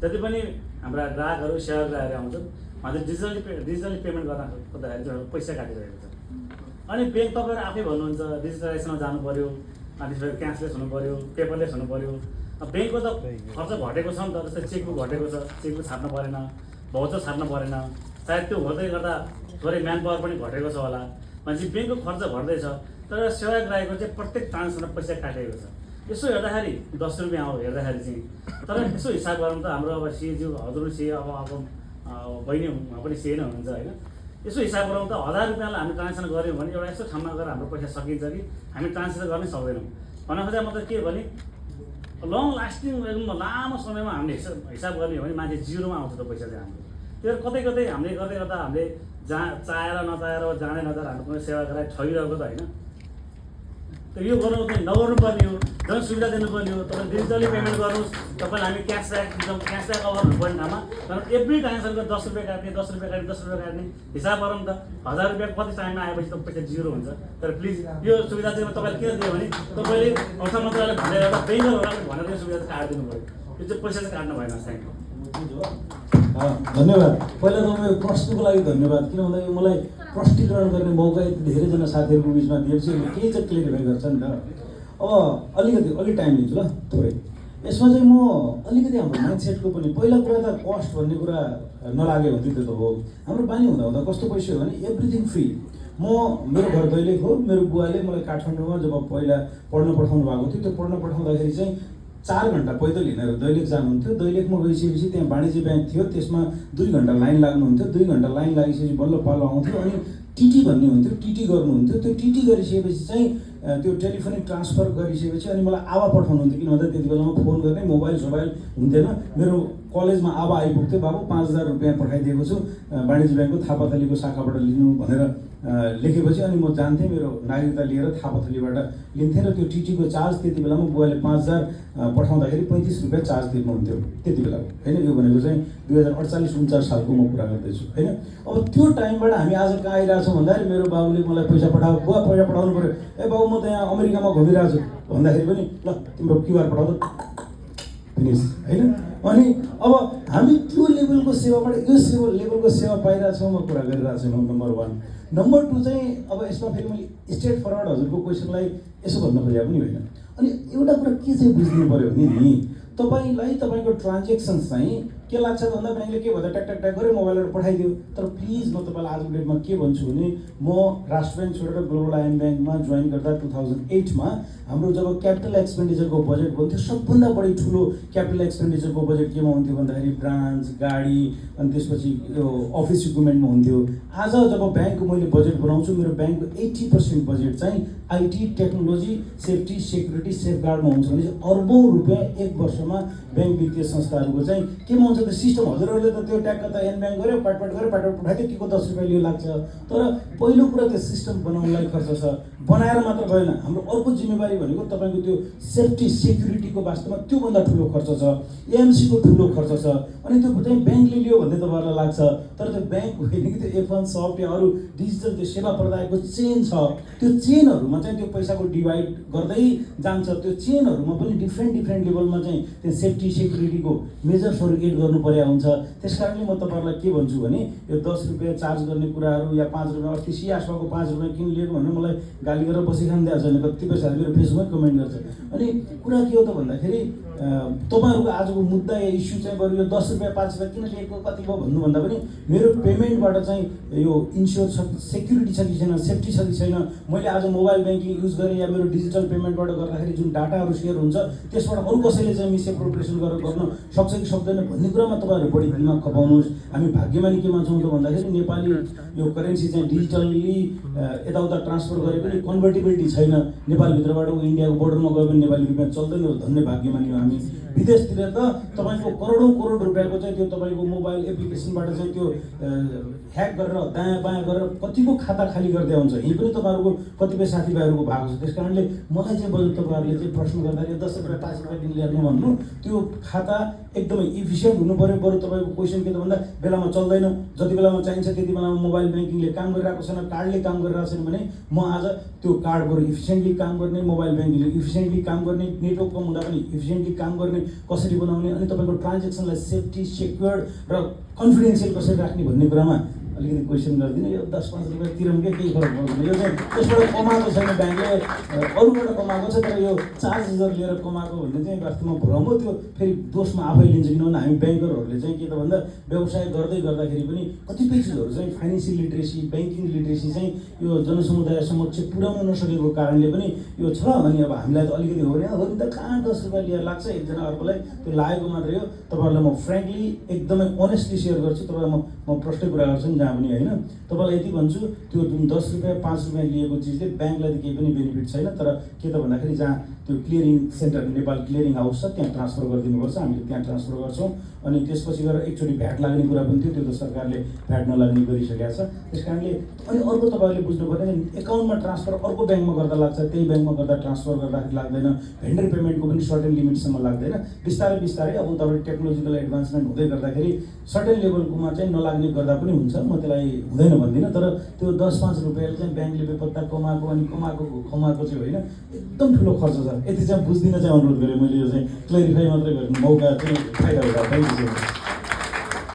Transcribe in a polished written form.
जति पनि हाम्रा ग्राहकहरू सेवाग्राहीहरू आउँछन् उहाँले डिजिटली पेमेन्ट गर्दाखेरि चाहिँ पैसा काटिरहेको छ। अनि ब्याङ्क तपाईँहरू आफै भन्नुहुन्छ डिजिटलाइजेसनमा जानु पऱ्यो, अनि त्यसपछि क्यासलेस हुनु पऱ्यो, पेपरलेस हुनु पऱ्यो। ब्याङ्कको त खर्च घटेको छ नि त, जस्तै चेकबुक घटेको छ, चेकबुक छाप्नु परेन, भाउचर छाप्नु परेन, सायद त्यो गर्दै गर्दा थोरै म्यान पावर पनि घटेको छ होला। भनेपछि ब्याङ्कको खर्च घट्दैछ, तर सेवाग्राहीको चाहिँ प्रत्येक ट्रान्जेक्सनमा पैसा काटेको छ। यसो हेर्दाखेरि 10 रुपियाँ हो हेर्दाखेरि चाहिँ, तर यसो हिसाब गरौँ त हाम्रो अब सिएज्यू हजुर सिए अब बहिनी उहाँ पनि सिए नै हुनुहुन्छ होइन। यसो हिसाब गरौँ त 1000 रुपियाँलाई हामी ट्रान्जेक्सन गऱ्यौँ भने एउटा यस्तो ठाउँमा गएर हाम्रो पैसा सकिन्छ कि हामी ट्रान्जेक्सन गर्नै सक्दैनौँ। भन्न खोजेको मतलब के भने लङ लास्टिङ एकदम लामो समयमा हामीले हिसाब गर्ने हो भने मान्छे जिरोमा आउँछ त पैसा चाहिँ हाम्रो। त्यो कतै कतै हामीले गर्दै गर्दा हामीले चाहेर नचाहेर जाने नचाहेर हाम्रो कुनै सेवाग्राही ठगिरहेको त होइन। त यो गर्नु चाहिँ नगर्नुपर्ने हो, झन् सुविधा दिनुपर्ने हो। तपाईँ डिजिटली पेमेन्ट गर्नुहोस्, तपाईँलाई हामी क्यासब्याक दिन्छौँ, क्यासब्याक अफर हुनुपर्ने ठाउँमा। तर एभ्री ट्रान्जेक्सनको 10 रुपियाँ काट्ने 10 रुपियाँ काट्ने 10 रुपियाँ काट्ने हिसाब गरौँ त 1000 रुपियाँ कति टाइममा आएपछि त पैसा जिरो हुन्छ। तर प्लिज यो सुविधा चाहिँ तपाईँले किन दियो भने तपाईँले अर्थ मन्त्रालयले भन्दै गर्दा ब्याङ्करहरूलाई भनेर यो सुविधा चाहिँ काटिदिनु पऱ्यो। यो चाहिँ पैसा चाहिँ काट्नु भएन। Thank you. धन्यवाद। पहिला त म प्रश्नको लागि धन्यवाद, किन भन्दाखेरि मलाई प्रश्नीकरण गर्ने मौका यति धेरैजना साथीहरूको बिचमा दिएपछि केही चाहिँ क्लियरिफाई गर्छ नि त। अब अलि टाइम लिन्छु ल थोरै। यसमा चाहिँ म अलिकति हाम्रो माइन्डसेटको पनि पहिला कुरा त कस्ट भन्ने कुरा नलागे हुन्थ्यो, त्यो त हो। हाम्रो बानी हुँदा हुँदा कस्तो पैसा हो भने एभ्रिथिङ फ्री। म मेरो घर दैलेख हो, मेरो बुवाले मलाई काठमाडौँमा जब पहिला पढ्न पठाउनु भएको थियो, त्यो पढ्न पठाउँदाखेरि चाहिँ 4 घन्टा पैदल हिँडेर दैलेख जानुहुन्थ्यो। दैलेखमा गइसकेपछि त्यहाँ वाणिज्य ब्याङ्क थियो, त्यसमा 2 घन्टा लाइन लाग्नुहुन्थ्यो। 2 घन्टा लाइन लागिसकेपछि बल्ल पालो आउँथ्यो। अनि टिटी भन्ने हुन्थ्यो, टिटी गर्नुहुन्थ्यो। त्यो टिटी गरिसकेपछि चाहिँ त्यो टेलिफोनिक ट्रान्सफर गरिसकेपछि अनि मलाई आवा पठाउनुहुन्थ्यो, किन भन्दा त्यति बेलामा फोन गर्ने मोबाइल हुन्थेन। मेरो कलेजमा आवा आइपुग्थ्यो, बाबु 5000 रुपियाँ पठाइदिएको छु वाणिज्य ब्याङ्कको थापाथलीको शाखाबाट लिनु भनेर लेखेपछि अनि म जान्थेँ, मेरो नागरिकता लिएर थापाथलीबाट लिन्थेँ। र त्यो टिटीको चार्ज त्यति बेलामा बुवाले 5000 पठाउँदाखेरि 35 रुपियाँ चार्ज दिनुहुन्थ्यो त्यति बेला होइन। यो भनेको चाहिँ 2048-49 सालको म कुरा गर्दैछु होइन। अब त्यो टाइमबाट हामी आज कहाँ आइरहेछौँ भन्दाखेरि मेरो बाबुले मलाई पैसा पठाऊ, बुवा पैसा पठाउनु पऱ्यो। ए बाबु म त यहाँ अमेरिकामा घुमिरहेको छु भन्दाखेरि पनि ल तिम्रो क्युआर पठाउ त, फिनिस होइन। अनि अब हामी त्यो लेभलको सेवाबाट यो लेभलको सेवा पाइरहेछौँ म कुरा गरिरहेको छु। नम्बर 1। नम्बर 2 चाहिँ अब यसमा फेरि मैले स्ट्रेट फरवर्ड हजुरको क्वेसनलाई यसो भन्न खोजेको पनि होइन। अनि एउटा कुरा के चाहिँ बुझ्नु पऱ्यो भने नि तपाईँलाई तपाईँको ट्रान्जेक्सन चाहिँ के लाग्छ भन्दा ब्याङ्कले के भन्दा ट्याक ट्याक ट्याक गरेर मोबाइलबाट पठाइदियो। तर प्लिज म तपाईँलाई आजको डेटमा के भन्छु भने म राष्ट्र ब्याङ्क छोडेर ग्लोबल आइएम ब्याङ्कमा जोइन गर्दा 2008मा हाम्रो जब क्यापिटल एक्सपेन्डिचरको बजेट हुन्थ्यो, सबभन्दा बढी ठुलो क्यापिटल एक्सपेन्डिचरको बजेट केमा हुन्थ्यो भन्दाखेरि ब्रान्च, गाडी अनि त्यसपछि यो अफिस इक्विपमेन्टमा हुन्थ्यो। आज जब ब्याङ्कको मैले बजेट बनाउँछु, मेरो ब्याङ्कको 80% बजेट चाहिँ आइटी, टेक्नोलोजी, सेफ्टी, सेक्युरिटी, सेफगार्डमा हुन्छ भने अर्बौँ रुपियाँ एक वर्षमा ब्याङ्क वित्तीय संस्थाहरूको चाहिँ केमा हुन्छ त्यो सिस्टम। हजुरहरूले त त्यो ट्याक्क त एन ब्याङ्क गऱ्यो, पाटपाट गऱ्यो, पाटपाट पठाइदियो, के को 10 रुपियाँ लियो लाग्छ। तर पहिलो कुरा त्यो सिस्टम बनाउनलाई खर्च छ, बनाएर मात्र भएन। हाम्रो अर्को जिम्मेवारी भनेको तपाईँको त्यो सेफ्टी सेक्युरिटीको वास्तवमा त्योभन्दा ठुलो खर्च छ, एएमसीको ठुलो खर्च छ। अनि त्यो चाहिँ ब्याङ्कले लियो भन्ने तपाईँहरूलाई लाग्छ, तर त्यो ब्याङ्क होइन कि त्यो F1 सफ्ट या अरू डिजिटल त्यो सेवा प्रदायकको चेन छ। त्यो चेनहरूमा चाहिँ त्यो पैसाको डिभाइड गर्दै जान्छ। त्यो चेनहरूमा पनि डिफ्रेन्ट लेभलमा चाहिँ त्यो सेफ्टी सेक्युरिटीको मेजर्सहरू एड गर्नु पर्या हुन्छ। त्यस कारणले म तपाईँहरूलाई के भन्छु भने यो 10 रुपियाँ चार्ज गर्ने कुराहरू या 5 रुपियाँ अस्ति सियासमाको 5 रुपियाँ किन लिएको भनेर मलाई गाली गरेर बसिखान दिएको छैन। कतिपय साथीले मेरो फेसबुकमै कमेन्ट गर्छ। अनि कुरा के हो त भन्दाखेरि तपाईँहरूको आजको मुद्दा या इस्यु चाहिँ बरु यो 10 रुपियाँ 5 रुपियाँ किन लिएको कति भयो भन्नुभन्दा पनि मेरो पेमेन्टबाट चाहिँ यो इन्स्योर छ, सेक्युरिटी छ कि छैन, सेफ्टी छ कि छैन, मैले आज मोबाइल ब्याङ्किङ युज गरेँ या मेरो डिजिटल पेमेन्टबाट गर्दाखेरि जुन डाटाहरू सेयर हुन्छ त्यसबाट अरू कसैले चाहिँ मिसएप्रोप्रिएसन गरेर गर्न सक्छ कि सक्दैन भन्ने कुरामा तपाईँहरू बढी दिमाग खपाउनुहोस्। हामी भाग्यमानी केमा छौँ त भन्दाखेरि नेपाली यो करेन्सी चाहिँ डिजिटल्ली यताउता ट्रान्सफर गरे पनि कन्भर्टिबिलिटी छैन। नेपालभित्रबाट इन्डियाको बोर्डरमा गयो भने नेपाली रुपियाँ चल्दैन। धन्य भाग्यमानी हो हामी। विदेशतिर त तपाईँको करोड रुपियाँको चाहिँ त्यो तपाईँको मोबाइल एप्लिकेसनबाट चाहिँ त्यो ह्याक गरेर दायाँ बायाँ गरेर कतिको खाता खाली गर्दै हुन्छ। यही पनि तपाईँहरूको कतिपय साथीभाइहरूको भएको छ। त्यस कारणले मलाई चाहिँ बरु तपाईँहरूले चाहिँ प्रश्न गर्दाखेरि 10 रुपियाँ 5 रुपियाँ किन ल्याउनु भन्नु, त्यो खाता एकदमै इफिसियन्ट हुनु पऱ्यो। बरु तपाईँको क्वेसन के त भन्दा बेलामा चल्दैन, जति बेलामा चाहिन्छ त्यति बेलामा मोबाइल ब्याङ्किङले काम गरिरहेको छैन, कार्डले काम गरिरहेको छैन भने म आज त्यो कार्ड बरु इफिसियन्टली काम गर्ने, मोबाइल ब्याङ्किङले इफिसियन्टली काम गर्ने, नेटवर्क कम हुँदा पनि इफिसियन्टली काम गर्ने कसरी बनाउने अनि तपाईँको ट्रान्जेक्सनलाई सेफ्टी सेक्योर्ड र कन्फिडेन्सियल कसरी राख्ने भन्ने कुरामा अलिकति क्वेसन गरिदिनु। यो 10-5 रुपियाँ तिरौँकै केही फरक पर्दैन। यो चाहिँ त्यसबाट कमाएको छैन ब्याङ्कले, अरूबाट कमाएको छ, तर यो चार्जेसहरू लिएर कमाएको भन्ने चाहिँ वास्तवमा भ्रम हो। त्यो फेरि दोषमा आफै लिन्छ, किनभने हामी ब्याङ्करहरूले चाहिँ के त भन्दा व्यवसाय गर्दै गर्दाखेरि पनि कतिपय चिजहरू चाहिँ फाइनेन्सियल लिट्रेसी, ब्याङ्किङ लिट्रेसी चाहिँ यो जनसमुदाय समक्ष पुर्याउन नसकेको कारणले पनि यो छ। अनि अब हामीलाई त अलिकति हो भने त कहाँ 10 रुपियाँ लिएर लाग्छ एकजना अर्कोलाई, त्यो लागेको मात्रै हो। तपाईँहरूलाई म फ्रेङ्कली एकदमै अनेस्टली सेयर गर्छु, तपाईँलाई म प्रष्टै कुरा गर्छु नि जहाँ पनि होइन। तपाईँलाई यति भन्छु, त्यो जुन 10 रुपियाँ 5 रुपियाँ लिएको चिजले ब्याङ्कलाई त केही पनि बेनिफिट छैन। तर के त भन्दाखेरि जहाँ त्यो clearing centre Nepal clearing house छ त्यहाँ ट्रान्सफर गरिदिनुपर्छ, हामीले त्यहाँ ट्रान्सफर गर्छौँ। अनि त्यसपछि गएर एकचोटि भ्याट लाग्ने कुरा पनि थियो, त्यो त सरकारले भ्याट नलाग्ने गरिसकेको छ। त्यस कारणले अनि अर्को तपाईँहरूले बुझ्नुपर्ने एकाउन्टमा ट्रान्सफर अर्को ब्याङ्कमा गर्दा लाग्छ, त्यही ब्याङ्कमा गर्दा ट्रान्सफर गर्दाखेरि लाग्दैन। भेन्डर पेमेन्टको पनि सर्टेन लिमिटसम्म लाग्दैन। बिस्तारै बिस्तारै अब तपाईँ टेक्नोलोजिकल एडभान्समेन्ट हुँदै गर्दाखेरि सर्टेन लेभलकोमा चाहिँ नलाग्ने गर्दा पनि हुन्छ। म त्यसलाई हुँदैन भन्दिनँ, तर त्यो 10-5 रुपियाँले चाहिँ ब्याङ्कले बेपत्ता कमाएको अनि कमाएको चाहिँ होइन, एकदम ठुलो खर्च छ। यति चाहिँ बुझ्दिन चाहिँ अनुरोध गरेँ मैले। यो चाहिँ क्लेरिफाई मात्रै गर्ने मौका चाहिँ फाइदा हुँदा। Thank you.